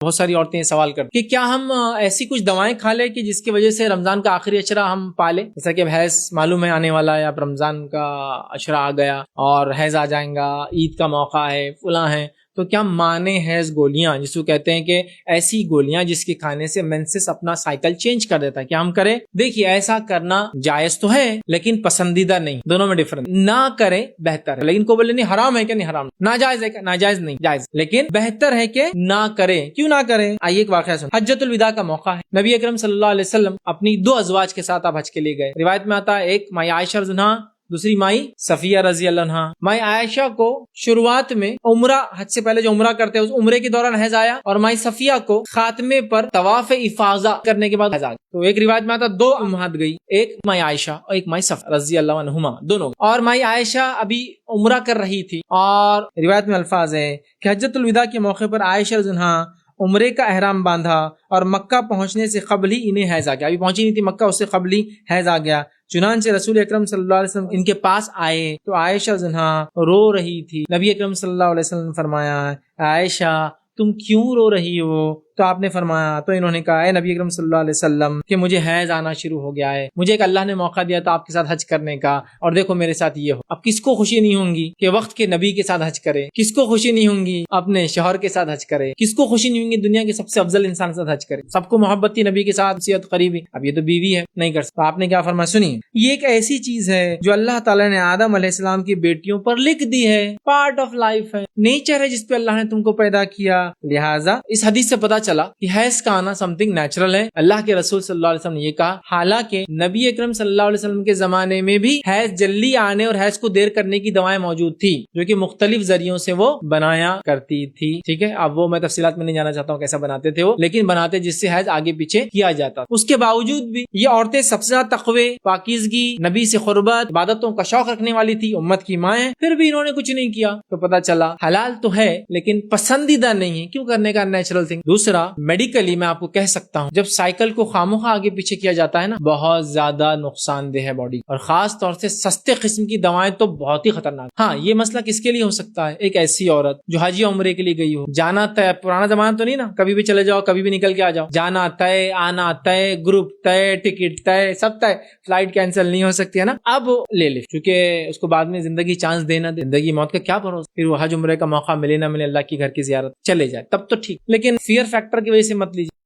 بہت ساری عورتیں یہ سوال کرتی کہ کیا ہم ایسی کچھ دوائیں کھا لیں کہ جس کی وجہ سے رمضان کا آخری اشرہ ہم پالیں، جیسا کہ اب حیض معلوم ہے آنے والا ہے، اب رمضان کا اشرہ آ گیا اور حیض آ جائیں گا، عید کا موقع ہے، فلاں ہے، تو کیا مانے حیض گولیاں جس کو کہتے ہیں کہ ایسی گولیاں جس کے کھانے سے مینسس اپنا سائیکل چینج کر دیتا ہے، کیا ہم کریں؟ دیکھیے ایسا کرنا جائز تو ہے لیکن پسندیدہ نہیں، دونوں میں ڈفرنس، نہ کریں بہتر ہے۔ لیکن کو بولے نہیں حرام ہے، کیا نہیں حرام، ناجائز ہے، ناجائز نہیں جائز، لیکن بہتر ہے کہ نہ کریں۔ کیوں نہ کریں؟ آئیے ایک واقعہ سن۔ حجۃ الوداع کا موقع ہے، نبی اکرم صلی اللہ علیہ وسلم اپنی 2 ازواج کے ساتھ آپ حج کے لیے گئے۔ روایت میں آتا ہے ایک مائی عائشہ رضی اللہ عنہا، دوسری مائی صفیہ رضی اللہ عنہا۔ مائی عائشہ کو شروعات میں عمرہ، حج سے پہلے جو عمرہ کرتے ہیں اس عمرے کے دوران حیض آیا، اور مائی صفیہ کو خاتمے پر طواف افاضہ کرنے کے بعد حیض آیا۔ تو ایک روایت میں آتا 2 امہات گئی، ایک مائی عائشہ اور ایک مائی صفیہ رضی اللہ عنہما، دونوں۔ اور مائی عائشہ ابھی عمرہ کر رہی تھی، اور روایت میں الفاظ ہے کہ حجۃ الوداع کے موقع پر عائشہ رضی اللہ عنہا عمرے کا احرام باندھا اور مکہ پہنچنے سے قبل ہی انہیں حیض آ گیا، ابھی پہنچی نہیں تھی مکہ، اس سے قبل ہی حیض آ گیا۔ چنانچہ رسول اکرم صلی اللہ علیہ وسلم ان کے پاس آئے تو عائشہ رضی اللہ عنہا رو رہی تھی۔ نبی اکرم صلی اللہ علیہ وسلم نے فرمایا عائشہ تم کیوں رو رہی ہو؟ تو آپ نے فرمایا، تو انہوں نے کہا اے نبی اکرم صلی اللہ علیہ وسلم کہ مجھے حیض آنا شروع ہو گیا ہے، مجھے ایک اللہ نے موقع دیا تھا آپ کے ساتھ حج کرنے کا، اور دیکھو میرے ساتھ یہ ہو۔ اب کس کو خوشی نہیں ہوں گی کہ وقت کے نبی کے ساتھ حج کرے؟ کس کو خوشی نہیں ہوں گی اپنے شوہر کے ساتھ حج کرے؟ کس کو خوشی نہیں ہوں گی دنیا کے سب سے افضل انسان کے ساتھ حج کرے؟ سب کو محبت تھی نبی کے ساتھ، صحت قریبی، اب یہ تو بیوی ہے نہیں کر سکتا۔ آپ نے کیا فرمایا سنیے، یہ ایک ایسی چیز ہے جو اللہ تعالیٰ نے آدم علیہ السلام کی بیٹیوں پر لکھ دی ہے، پارٹ آف لائف ہے، نیچر ہے جس پہ اللہ نے تم کو پیدا کیا۔ لہٰذا اس حدیث سے پتا چلا کہ حیض کا آنا سمتھنگ نیچرل ہے، اللہ کے رسول صلی اللہ علیہ وسلم نے یہ کہا، حالانکہ نبی اکرم صلی اللہ علیہ وسلم کے زمانے میں بھی حیض جلدی آنے اور حیض کو دیر کرنے کی دوائیں موجود تھی جو کہ مختلف ذریعوں سے وہ بنایا کرتی تھی، ٹھیک ہے۔ اب وہ میں تفصیلات میں نہیں جانا چاہتا ہوں کیسا بناتے تھے وہ، لیکن بناتے جس سے حیض آگے پیچھے کیا جاتا۔ اس کے باوجود بھی یہ عورتیں سب سے زیادہ تقوی، پاکیزگی، نبی سے قربت، عبادتوں کا شوق رکھنے والی تھی، امت کی ماں ہیں، پھر بھی انہوں نے کچھ نہیں کیا، تو پتا چلا حلال تو ہے لیکن پسندیدہ نہیں ہے، کیوں کرنے کا نیچرل تھنگ۔ دوسرا میڈیکلی میں آپ کو کہہ سکتا ہوں جب سائیکل کو خامخواہ آگے پیچھے کیا جاتا ہے نا، بہت زیادہ نقصان دہ ہے باڈی، اور خاص طور سے سستے قسم کی دوائیں تو بہت ہی خطرناک۔ ہاں یہ مسئلہ کس کے لیے ہو سکتا ہے؟ ایک ایسی عورت جو حج یا عمرے کے لیے گئی ہو، جانا طے، پرانا زمانہ تو نہیں نا کبھی بھی چلے جاؤ کبھی بھی نکل کے آ جاؤ، جانا طے، آنا طے، گروپ طے، ٹکٹ طے، سب طے، فلائٹ کینسل نہیں ہو سکتی ہے نا، اب لے لے، کیونکہ اس کو بعد میں زندگی چانس دینا، زندگی موت کا کیا بھروسہ، پھر وہ حج عمرے کا موقع ملے نہ ملے، اللہ کی گھر کی زیارت چلے جائے تب تو ٹھیک، لیکن فیئر فیکٹر کی وجہ سے مت لیجیے۔